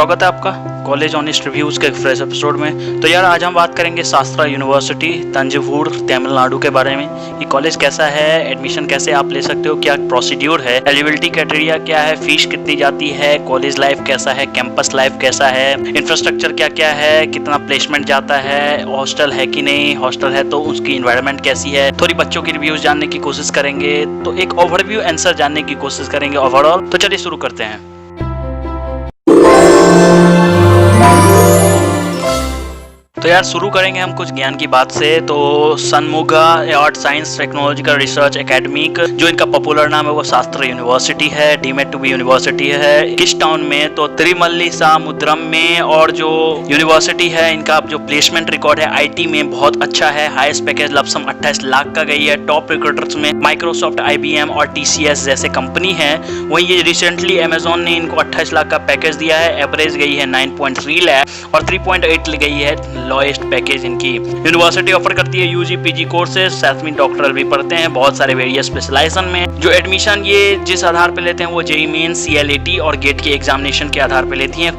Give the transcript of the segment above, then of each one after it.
स्वागत है आपका कॉलेज ऑनेस्ट रिव्यूज के फ्रेश एपिसोड में। तो यार आज हम बात करेंगे शास्त्रा यूनिवर्सिटी तंजावुर तमिलनाडु के बारे में। ये कॉलेज कैसा है, एडमिशन कैसे आप ले सकते हो, क्या प्रोसीड्यूर है, एलिजिबिलिटी क्राइटेरिया क्या है, फीस कितनी जाती है, कॉलेज लाइफ कैसा है, कैंपस लाइफ कैसा है, इंफ्रास्ट्रक्चर क्या क्या है, कितना प्लेसमेंट जाता है, हॉस्टल है कि नहीं, हॉस्टल है तो उसकी इन्वायरमेंट कैसी है, थोड़ी बच्चों की रिव्यूज जानने की कोशिश करेंगे। तो एक ओवरव्यू आंसर जानने की कोशिश करेंगे ओवरऑल। तो चलिए शुरू करते हैं। तो यार शुरू करेंगे हम कुछ ज्ञान की बात से। तो Shanmugha art science technological research academic, जो इनका पॉपुलर नाम है वो शास्त्रा यूनिवर्सिटी है, डीमेड टू बी यूनिवर्सिटी है। किस टाउन में? तो तिरुमल्ली सामुद्रम में। और जो यूनिवर्सिटी है इनका जो प्लेसमेंट रिकॉर्ड है आईटी में बहुत अच्छा है। हाईएस्ट पैकेज लमसम 28 लाख का गई है। टॉप रिक्रूटर्स में माइक्रोसॉफ्ट, आईबीएम और टीसीएस जैसे कंपनी है। वहीं ये रिसेंटली अमेजोन ने इनको 28 लाख का पैकेज दिया है। एवरेज गई है 9.3 लाख और 3.8 गई है लोएस्ट पैकेज इनकी। यूनिवर्सिटी ऑफर करती है यूजी पीजी कोर्सेज, साथ में डॉक्टरल भी पढ़ते हैं बहुत सारे वेरियस स्पेशलाइजेशन में। जो एडमिशन ये जिस आधार पे लेते हैं वो जेईई मेन, सीएलएटी और गेट के एग्जामिनेशन के आधार पे लेती हैं।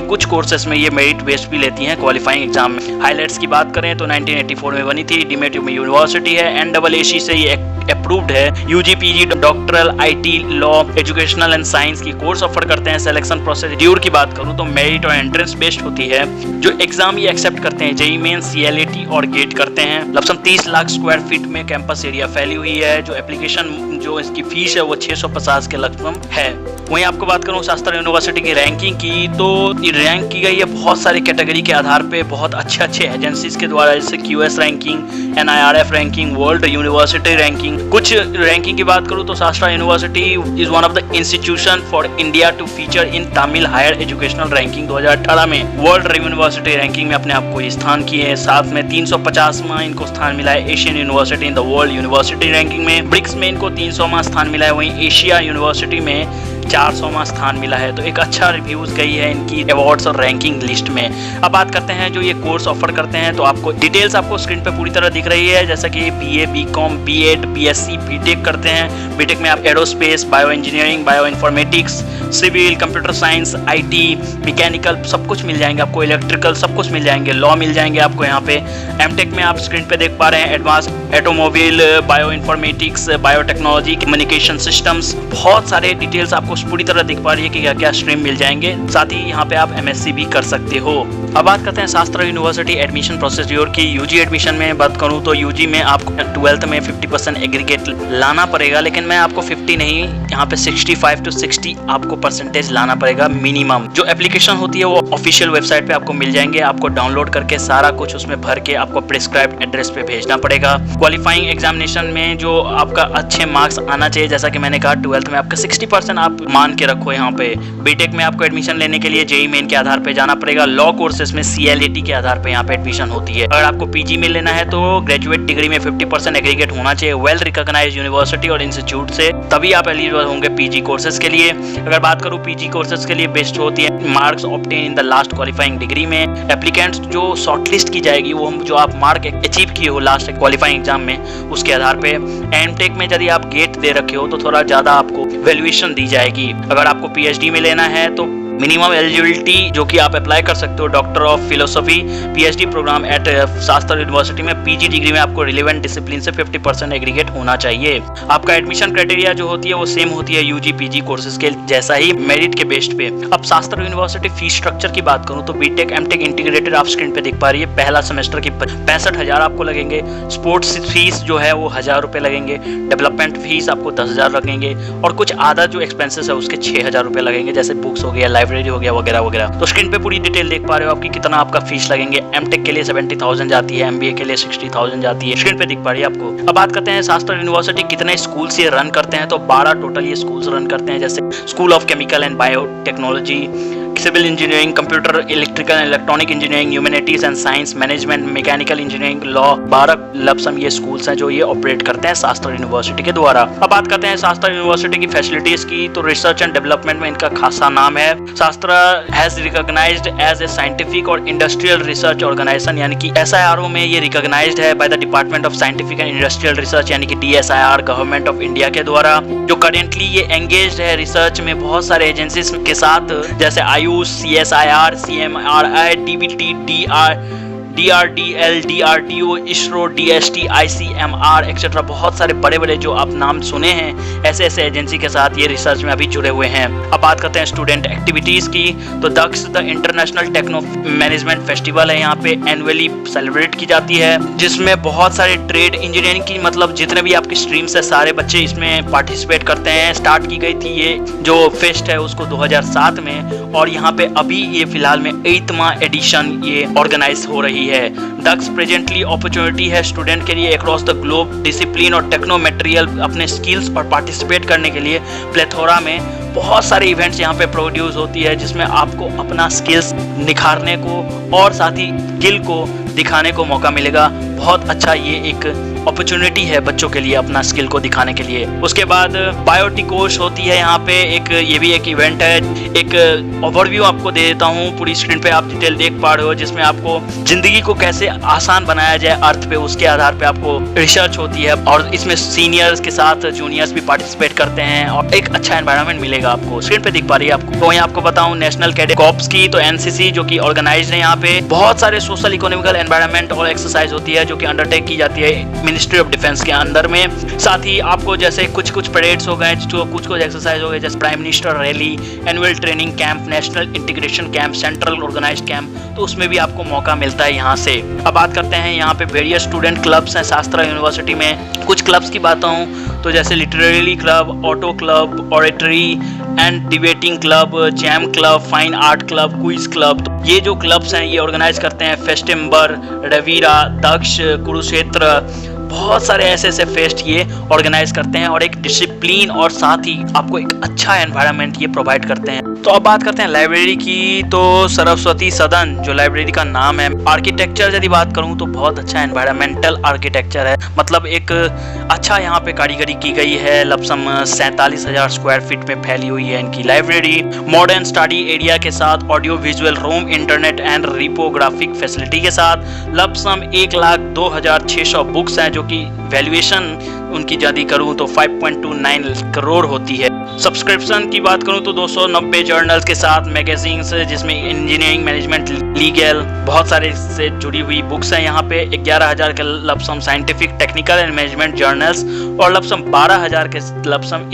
कुछ कोर्सेज में ये मेरिट बेस्ड भी लेती हैं क्वालिफाइंग एग्जाम में। हाइलाइट्स की बात करें तो 1984 में बनी थी, डीमेड यूनिवर्सिटी है, एनएएसी से ये अप्रूव्ड है। UG PG doctoral, IT, law, educational and science की कोर्स ऑफर करते हैं। सिलेक्शन प्रोसीड्यूर की बात करूं तो मेरिट और एंट्रेंस बेस्ड होती है। जो एग्जाम ये एक्सेप्ट करते हैं जेईई मेन, सीएलएटी और गेट करते हैं। लमसम 30 लाख स्क्वायर फीट में कैंपस एरिया फैली हुई है। जो एप्लीकेशन जो इसकी फीस है वो 650 के लमसम है। वहीं आपको बात करूं शास्त्रा यूनिवर्सिटी की रैंकिंग की, तो रैंक की गई है बहुत सारी कैटेगरी के आधार पे, बहुत अच्छे एजेंसीज के द्वारा, जैसे QS ranking, NIRF ranking, world university ranking. कुछ रैंकिंग की बात करूं तो Sastra university is one of the institution for India to feature in Tamil higher educational ranking 2018 में वर्ल्ड यूनिवर्सिटी रैंकिंग में अपने आप को स्थान किए हैं। साथ में 350वां इनको स्थान मिला है Asian university in the world university ranking में। ब्रिक्स में इनको 300वां स्थान मिला है। वहीं एशिया यूनिवर्सिटी में 400वां स्थान मिला है। तो एक अच्छा रिव्यूज गई है इनकी अवार्ड्स और रैंकिंग लिस्ट में। अब बात करते हैं जो ये कोर्स ऑफर करते हैं, तो आपको डिटेल्स आपको स्क्रीन पे पूरी तरह दिख रही है, जैसा कि BA, BCom, BEd, BSc, BTech करते हैं। बीटेक में आप aerospace, bio engineering, bio informatics, civil, computer science, IT, mechanical सब कुछ मिल जाएंगे आपको, इलेक्ट्रिकल सब कुछ मिल जाएंगे, लॉ मिल जाएंगे आपको यहाँ पे। एमटेक में आप स्क्रीन पे देख पा रहे हैं advance automobile, bio informatics, biotechnology, communication systems, बहुत सारे डिटेल्स आपको पूरी तरह दिख पा रही है कि क्या क्या स्ट्रीम मिल जाएंगे। साथ ही यहाँ पे आप एमएससी भी कर सकते हो। अब बात करते हैं शास्त्रा यूनिवर्सिटी एडमिशन प्रोसीड्यूर की। यूजी एडमिशन में बात करूँ तो यूजी में आपको 12th में 50% एग्रीगेट लाना पड़ेगा, लेकिन मैं आपको 50 नहीं, यहाँ पे 65 to 60 आपको परसेंटेज लाना पड़ेगा मिनिमम। जो एप्लीकेशन होती है वो ऑफिशियल वेबसाइट पे आपको मिल जाएंगे। आपको डाउनलोड करके सारा कुछ उसमें भर के आपको प्रिस्क्राइब्ड एड्रेस पे भेजना पड़ेगा। क्वालिफाइंग एग्जामिनेशन में जो आपका अच्छे मार्क्स आना चाहिए, जैसा कि मैंने कहा 12th में आपका 60% आप मान के रखो यहाँ पे। बीटेक में आपको एडमिशन लेने के लिए जेईई मेन के आधार पे जाना पड़ेगा। लॉ कोर्सेज में सीएलएटी के आधार पे यहाँ पे एडमिशन होती है। अगर आपको पीजी में लेना है तो ग्रेजुएट डिग्री में 50% एग्रीगेट होना चाहिए वेल रिकॉग्नाइज्ड यूनिवर्सिटी और इंस्टीट्यूट से, तभी आप एलिजिबल होंगे पीजी कोर्सेज के लिए। अगर बात करूँ पीजी कोर्सेज के लिए बेस्ट होती है marks obtain in the last qualifying degree में। एप्लीकेंट्स जो शॉर्टलिस्ट की जाएगी वो जो आप मार्क अचीव किए हो लास्ट क्वालिफाइंग एग्जाम में उसके आधार पे। एमटेक में यदि आप गेट दे रखे हो तो थोड़ा ज्यादा आपको वैल्यूएशन दी जाएगी। अगर आपको पीएचडी में लेना है तो मिनिमम एलिजिबिलिटी जो कि आप अप्लाई कर सकते हो doctor of philosophy PhD programme at Sastra university में। पीजी डिग्री में आपको रिलेवेंट डिसिप्लिन से 50% एग्रीगेट होना चाहिए। आपका एडमिशन क्राइटेरिया जो होती है वो सेम होती है यूजी पीजी कोर्सेज के जैसा ही, मेरिट के बेस्ड पे। अब शास्त्रा यूनिवर्सिटी फीस स्ट्रक्चर की बात करूं तो बीटेक एमटेक इंटीग्रेटेड आप स्क्रीन पे देख पा रही है। पहला सेमेस्टर की 65,000 आपको लगेंगे। स्पोर्ट्स फीस जो है वो 1,000 रुपये लगेंगे। डेवलपमेंट फीस आपको 10,000 लगेंगे और कुछ आधा जो एक्सपेंसेस है उसके 6,000 रुपये लगेंगे, जैसे बुक्स हो गया, लाइब्रेरी हो गया वगैरह वगैरह। तो स्क्रीन पे पूरी डिटेल देख पा रहे हो आपकी कितना आपका फीस लगेंगे। एमटेक के लिए 70,000 जाती है, एमबीए के लिए 60,000 जाती है, स्क्रीन पे दिख पा रही है आपको। अब बात करते हैं शास्त्रा यूनिवर्सिटी कितने स्कूल्स ये रन करते हैं, तो 12 टोटल ये स्कूल्स रन करते हैं, जैसे school of chemical and biotechnology, civil engineering, computer, electrical and electronic engineering, humanities and science, management, mechanical engineering, law, 12 lump sum ये स्कूल्स हैं जो ये ऑपरेट करते हैं शास्त्रा यूनिवर्सिटी के द्वारा। अब बात करते हैं शास्त्रा यूनिवर्सिटी की फैसिलिटीज की, तो रिसर्च एंड डेवलपमेंट में इनका खासा नाम है। Sastra has recognised as a scientific और इंडस्ट्रियल रिसर्च ऑर्गेनाइजेशन, यानी कि एसआईआरओ में ये रिकॉग्नाइज्ड है by the department of scientific and industrial research, यानी कि डीएसआईआर, गवर्नमेंट ऑफ इंडिया के द्वारा। जो करेंटली ये एंगेज्ड है रिसर्च में बहुत सारे एजेंसीज के साथ, जैसे Ayush, CSIR, CMRI, DBT, DRDL, DRDO, ISRO, DST, ICMR etcetera, बहुत सारे बड़े बड़े जो आप नाम सुने हैं, ऐसे ऐसे एजेंसी के साथ ये रिसर्च में अभी जुड़े हुए हैं। अब बात करते हैं स्टूडेंट एक्टिविटीज़ की, तो Daksh the international techno management festival है, यहाँ पे एनुअली सेलिब्रेट की जाती है, जिसमें बहुत सारे ट्रेड इंजीनियरिंग की मतलब जितने भी आपकी स्ट्रीम्स है सारे बच्चे इसमें पार्टिसिपेट करते हैं। स्टार्ट की गई थी ये जो फेस्ट है उसको 2007 में, और यहाँ पे अभी ये फिलहाल में 8वां एडिशन ये ऑर्गेनाइज हो रही है। दक्ष प्रेजेंटली अपॉर्चुनिटी है स्टूडेंट के लिए अक्रॉस द ग्लोब डिसिप्लिन और टेक्नो मटेरियल अपने स्किल्स पर पार्टिसिपेट करने के लिए। प्लेथोरा में बहुत सारे इवेंट्स यहाँ पे प्रोड्यूस होती है जिसमें आपको अपना स्किल्स निखारने को और साथ ही स्किल को दिखाने को मौका मिलेगा। बहुत अच्छा ये एक अपॉर्चुनिटी है बच्चों के लिए अपना स्किल को दिखाने के लिए। उसके बाद बायोटिकोश होती है यहाँ पे, एक ये भी एक इवेंट है। एक ओवरव्यू आपको दे देता हूँ, पूरी स्क्रीन पे आप डिटेल देख पा रहे हो, जिसमें आपको जिंदगी को कैसे आसान बनाया जाए अर्थ पे, उसके आधार पे आपको रिसर्च होती है, और इसमें सीनियर्स के साथ जूनियर्स भी पार्टिसिपेट करते हैं और एक अच्छा एनवायरनमेंट मिलेगा आपको। स्क्रीन पे दिख पा रही है आपको। तो यहाँ आपको बताऊँ नेशनल कैडेट कॉर्प्स की, तो NCC जो कि ऑर्गेनाइज है यहाँ पे। बहुत सारे सोशल इकोनॉमिकल एनवायरनमेंट और एक्सरसाइज होती है जो कि अंडरटेक की जाती है मिनिस्ट्री ऑफ डिफेंस के अंदर में। साथ ही आपको जैसे कुछ परेड्स हो गए, जो कुछ एक्सरसाइज हो गए, जैसे prime minister rally, annual training camp, national integration camp, central organised camp, तो उसमें भी आपको मौका मिलता है यहाँ से। अब बात करते हैं यहाँ पे वेरियस स्टूडेंट क्लब्स हैं शास्त्रा यूनिवर्सिटी में। कुछ क्लब्स की बात हूँ तो जैसे literary club, auto club, oratory and debating club, jam club, fine art club, quiz club, तो ये जो क्लब्स हैं ये ऑर्गेनाइज करते हैं फेस्टिम्बर, रवीरा, दक्ष, कुरुक्षेत्र, बहुत सारे ऐसे ऐसे फेस्ट ये ऑर्गेनाइज करते हैं और एक डिसिप्लिन और साथ ही आपको एक अच्छा एनवायरनमेंट ये प्रोवाइड करते हैं। तो अब बात करते हैं लाइब्रेरी की, तो सरस्वती सदन जो लाइब्रेरी का नाम है। आर्किटेक्चर यदि बात करूं तो बहुत अच्छा एनवायरमेंटल आर्किटेक्चर है, मतलब एक अच्छा यहाँ पे कारीगरी की गई है। लमसम 47,000 स्क्वायर फीट में फैली हुई है इनकी लाइब्रेरी। मॉडर्न स्टडी एरिया के साथ, audio visual room, internet and reprographic facility के साथ लमसम 1,02,600 बुक्स हैं, जो कि वैल्यूएशन उनकी यदि करूं तो 5.29 करोड़ होती है। सब्सक्रिप्शन की बात करूं तो 290 जर्नल्स के साथ मैगजीन्स, जिसमें इंजीनियरिंग, मैनेजमेंट, लीगल, बहुत सारे से जुड़ी हुई बुक्स हैं यहाँ पे। 11,000 के lump sum scientific, technical and management journals और लमसम 12,000 के लमसम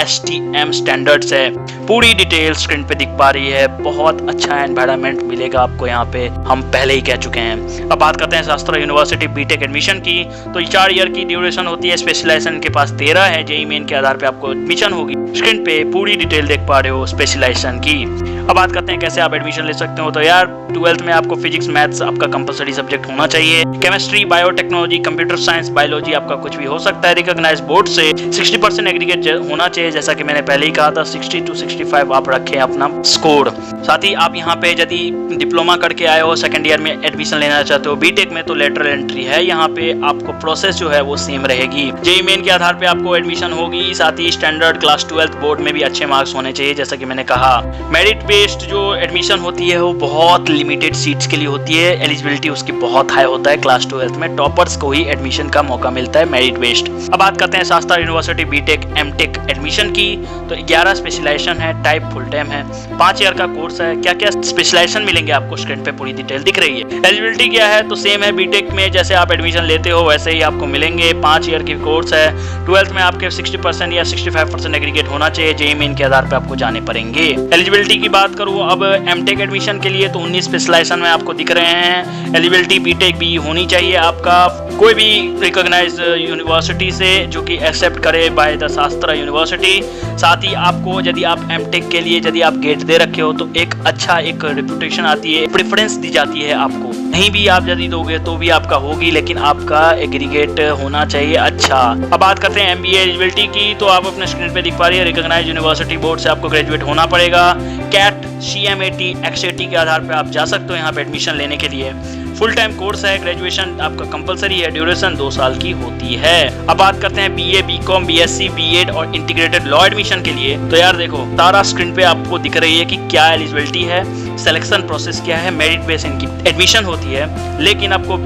STM स्टैंडर्ड्स है। पूरी डिटेल स्क्रीन पे दिख पा रही है। बहुत अच्छा एनवायरनमेंट मिलेगा आपको यहाँ पे, हम पहले ही कह चुके हैं। अब बात करते हैं शास्त्रा यूनिवर्सिटी बीटेक एडमिशन की, तो 4 ईयर की ड्यूरेशन होती है। स्पेशलाइजेशन के पास 13 है। जेईई मेन के आधार पे आपको एडमिशन होगी। स्क्रीन पे पूरी डिटेल देख पा रहे हो स्पेशलाइजेशन की। अब बात करते हैं कैसे आप एडमिशन ले सकते हो, तो यार 12th में आपको फिजिक्स मैथ्स आपका कंपलसरी सब्जेक्ट होना चाहिए। Chemistry, biotechnology, computer science, biology आपका कुछ भी हो सकता है। रिकॉग्नाइज बोर्ड से 60% एग्रीगेट होना चाहिए, जैसा कि मैंने पहले ही कहा था। 60 to 65 आप रखें अपना स्कोर। साथ ही आप यहाँ पे यदि डिप्लोमा करके आए हो, सेकंड ईयर में एडमिशन लेना चाहते हो बीटेक में, तो लेटरल एंट्री है। यहाँ पे आपको प्रोसेस जो है वो सेम रहेगी। जेईई मेन के आधार पे आपको एडमिशन होगी। साथ ही स्टैंडर्ड क्लास 12th बोर्ड में भी अच्छे मार्क्स होने चाहिए, जैसा कि मैंने कहा। मेरिट बेस्ड जो एडमिशन होती है वो बहुत लिमिटेड सीट्स के लिए होती है। एलिजिबिलिटी उसकी बहुत हाई होता है। क्लास 12th में टॉपर्स को ही एडमिशन का मौका मिलता है मेरिट बेस्ड। अब बात करते हैं शास्त्रा यूनिवर्सिटी बीटेक एमटेक एडमिशन की, तो 11 स्पेशलाइजेशन है, टाइप फुल टाइम है, 5 ईयर का कोर्स है। क्या क्या स्पेशलाइजेशन मिलेंगे आपको स्क्रीन पे पूरी डिटेल दिख रही है। एलिजिबिलिटी क्या है, तो सेम है बीटेक में, जैसे आप एडमिशन लेते हो वैसे ही आपको मिलेंगे। 5 ईयर की कोर्स है। 12th में आपके 60% या 65% एग्रीगेट होना चाहिए। जेईई मेन के आधार पे आपको जाने पड़ेंगे। एलिजिबिलिटी की बात करूँ अब एमटेक एडमिशन के लिए, तो 19 स्पेशलाइजेशन में आपको दिख रहे हैं। एलिजिबिलिटी बीटेक भी होनी चाहिए आपका कोई भी रिकॉग्नाइज्ड यूनिवर्सिटी से जो कि एक्सेप्ट करे बाय द शास्त्रा यूनिवर्सिटी। साथ ही आपको यदि आप एमटेक के लिए यदि आप गेट दे रखे हो तो एक अच्छा एक रेपुटेशन आती है, प्रेफरेंस दी जाती है आपको। नहीं भी आप यदि दोगे तो भी आपका होगी, लेकिन आपका एग्रीगेट होना चाहिए अच्छा। अब बात करते हैं एमबीए एलिजिबिलिटी की, तो आप अपने स्क्रीन पे दिख पा रही है। रिकॉग्नाइज्ड यूनिवर्सिटी बोर्ड से आपको ग्रेजुएट होना पड़ेगा। कैट, CMAT, XAT के आधार पे आप जा सकते हो यहाँ पे एडमिशन लेने के लिए। फुल टाइम कोर्स है। ग्रेजुएशन आपका कंपलसरी है। ड्यूरेशन 2 साल की होती है। अब बात करते हैं BA, BCom, BSc, B.Ed और इंटीग्रेटेड लॉ एडमिशन के लिए, तो यार देखो सारा स्क्रीन पे आपको दिख रही है कि क्या एलिजिबिलिटी है, सिलेक्शन प्रोसेस क्या है। मेरिट बेस इनकी एडमिशन होती है, लेकिन आपको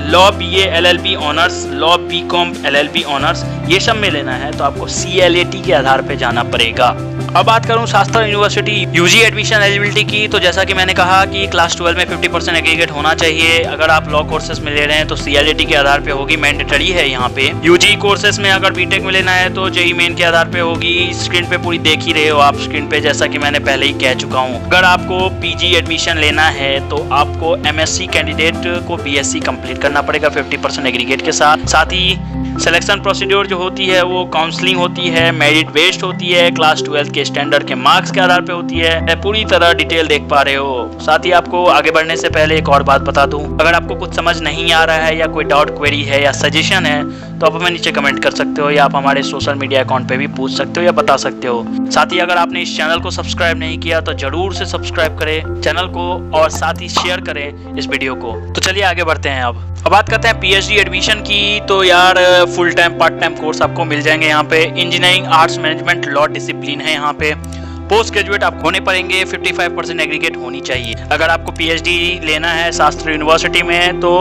law BA LLB honours, law BCom LLB honours ये सब में लेना है तो आपको CLAT के आधार पे जाना पड़ेगा। अब बात करूं शास्त्र यूनिवर्सिटी यूजी एडमिशन एलिजिबिलिटी की, तो जैसा कि मैंने कहा कि क्लास 12 में 50% एग्रीगेट होना चाहिए। अगर आप लॉ कोर्सेज में ले रहे हैं तो CLAT के आधार पे होगी, मैंडेटरी है यहाँ पे। यूजी कोर्सेज में अगर बीटेक में लेना है तो JEE मेन के आधार पे होगी। स्क्रीन पे पूरी देख ही रहे हो आप स्क्रीन पे, जैसा कि मैंने पहले ही कह चुका हूँ। अगर आपको PG एडमिशन लेना है तो आपको MSc कैंडिडेट को BSc कंप्लीट करना पड़ेगा 50% एग्रीगेट के साथ ही सिलेक्शन प्रोसीड्योर जो होती है वो काउंसलिंग होती है, मेरिट बेस्ड होती है, क्लास 12 के स्टैंडर्ड के मार्क्स के आधार पे होती है। पूरी तरह डिटेल देख पा रहे हो। साथ ही आपको आगे बढ़ने से पहले एक और बात बता दूं, अगर आपको कुछ समझ नहीं आ रहा है या कोई डाउट क्वेरी है या सजेशन है तो आप हमें नीचे कमेंट कर सकते हो या आप हमारे सोशल मीडिया अकाउंट पे भी पूछ सकते हो या बता सकते हो। साथ ही अगर आपने इस चैनल को सब्सक्राइब नहीं किया तो जरूर से सब्सक्राइब करें चैनल को और साथ ही शेयर करें इस वीडियो को। तो चलिए आगे बढ़ते हैं। अब बात करते हैं PhD एडमिशन की। तो यार full time part time course आपको मिल जाएंगे यहाँ पे। Engineering, arts, management, law discipline है यहाँ पे। पोस्ट ग्रेजुएट आप होने पड़ेंगे, 55% एग्रीगेट होनी चाहिए। अगर आपको PhD लेना है शास्त्र यूनिवर्सिटी में तो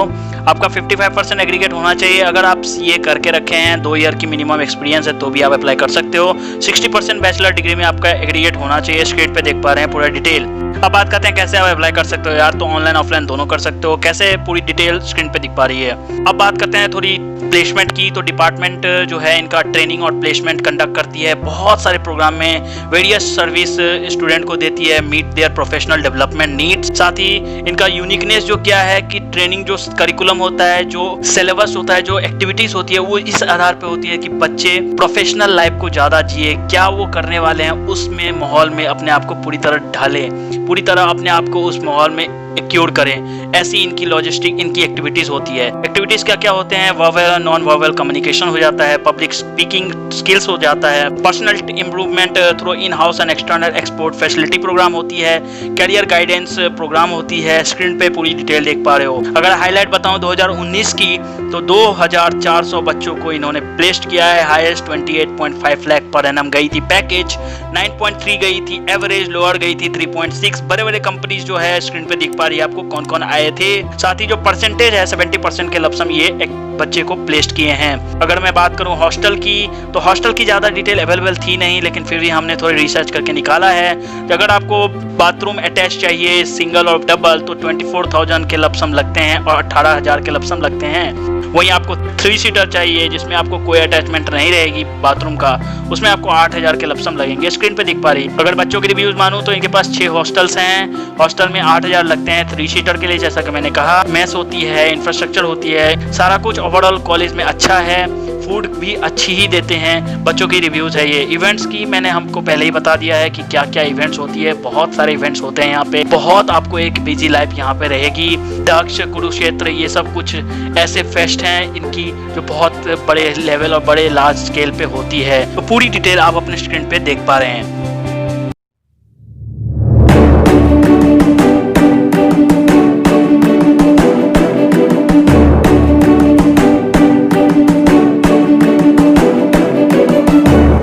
आपका 55% एग्रीगेट होना चाहिए। अगर आप CA करके रखे हैं, 2 ईयर की मिनिमम एक्सपीरियंस है तो भी आप अप्लाई कर सकते हो। 60% बैचलर डिग्री में आपका एग्रीगेट होना चाहिए। स्क्रीन पे देख पा रहे हैं पूरा डिटेल। अब बात करते हैं कैसे आप अप्लाई कर सकते हो यार, तो ऑनलाइन ऑफलाइन दोनों कर सकते हो। कैसे, पूरी डिटेल स्क्रीन पे दिख पा रही है। अब बात करते हैं थोड़ी प्लेसमेंट की। तो डिपार्टमेंट जो है इनका ट्रेनिंग और प्लेसमेंट कंडक्ट करती है बहुत सारे प्रोग्राम में, वेरियस सर्विस स्टूडेंट को देती है, meet their professional development needs. साथ ही इनका यूनिकनेस जो क्या है कि ट्रेनिंग जो करिकुलम होता है, जो सिलेबस होता है, जो एक्टिविटीज होती है वो इस आधार पे होती है कि बच्चे प्रोफेशनल लाइफ को ज्यादा जिए, क्या वो करने वाले हैं उसमें माहौल में अपने आप को पूरी तरह ढालें, पूरी तरह अपने आप को उस माहौल में एक्योर करें। ऐसी इनकी लॉजिस्टिक, इनकी एक्टिविटीज होती है। एक्टिविटीज क्या क्या होते हैं, वर्बल नॉन वर्बल कम्युनिकेशन हो जाता है, पब्लिक स्पीकिंग स्किल्स हो जाता है, personal improvement through in house and external export facility program होती है, कैरियर गाइडेंस प्रोग्राम होती है। स्क्रीन पे पूरी डिटेल देख पा रहे हो। अगर हाईलाइट बताऊं 2019 की तो 2400 बच्चों को इन्होंने प्लेस्ड किया है। हाईएस्ट 28.5 लाख पर एनम गई थी पैकेज, 9.3 गई थी एवरेज, लोअर गई थी 3.6। बड़े बड़े कंपनीज जो है स्क्रीन पे दिख पा रही है आपको कौन कौन आए थे। साथ ही जो परसेंटेज है 70% के लमसम ये एक बच्चे को प्लेस्ड किए हैं। अगर मैं बात करूं हॉस्टल की तो हॉस्टल की ज्यादा डिटेल अवेलेबल थी नहीं, लेकिन फिर भी हमने थोड़ी रिसर्च करके निकाला है। अगर आपको बाथरूम अटैच चाहिए सिंगल और डबल तो 24,000 के लमसम लगते हैं और 18,000 के लमसम लगते हैं। वहीं आपको 3 सीटर चाहिए जिसमें आपको कोई अटैचमेंट नहीं रहेगी बाथरूम का, उसमें आपको 8,000 के लमसम लगेंगे। स्क्रीन पे दिख पा रही। अगर बच्चों के रिव्यूज मानूं तो इनके पास 6 हॉस्टल्स हैं। हॉस्टल में 8,000 लगते हैं 3 सीटर के लिए, जैसा कि मैंने कहा। मेस होती है, इंफ्रास्ट्रक्चर होती है, सारा कुछ ओवरऑल कॉलेज में अच्छा है। फूड भी अच्छी ही देते हैं। बच्चों की रिव्यूज है ये। इवेंट्स की मैंने हमको पहले ही बता दिया है कि क्या क्या इवेंट्स होती है। बहुत सारे इवेंट्स होते हैं यहाँ पे। बहुत आपको एक बिजी लाइफ यहाँ पे रहेगी। दक्ष, कुरुक्षेत्र, ये सब कुछ ऐसे फेस्ट हैं इनकी जो बहुत बड़े लेवल और बड़े लार्ज स्केल पे होती है। तो पूरी डिटेल आप अपने स्क्रीन पे देख पा रहे हैं।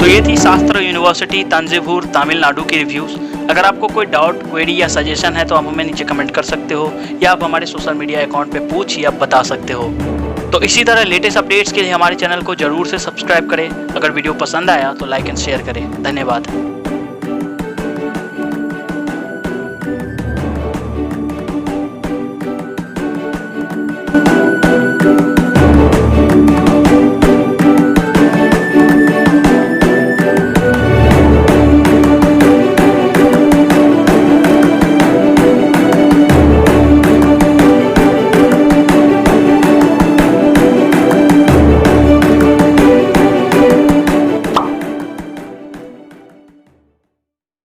ये थी शास्त्र यूनिवर्सिटी तंजावुर तमिलनाडु की रिव्यूज। अगर आपको कोई डाउट, क्वेरी या सजेशन है तो आप हमें नीचे कमेंट कर सकते हो या आप हमारे सोशल मीडिया अकाउंट पे पूछ या बता सकते हो। तो इसी तरह लेटेस्ट अपडेट्स के लिए हमारे चैनल को जरूर से सब्सक्राइब करें। अगर वीडियो पसंद आया तो लाइक एंड शेयर करें। धन्यवाद।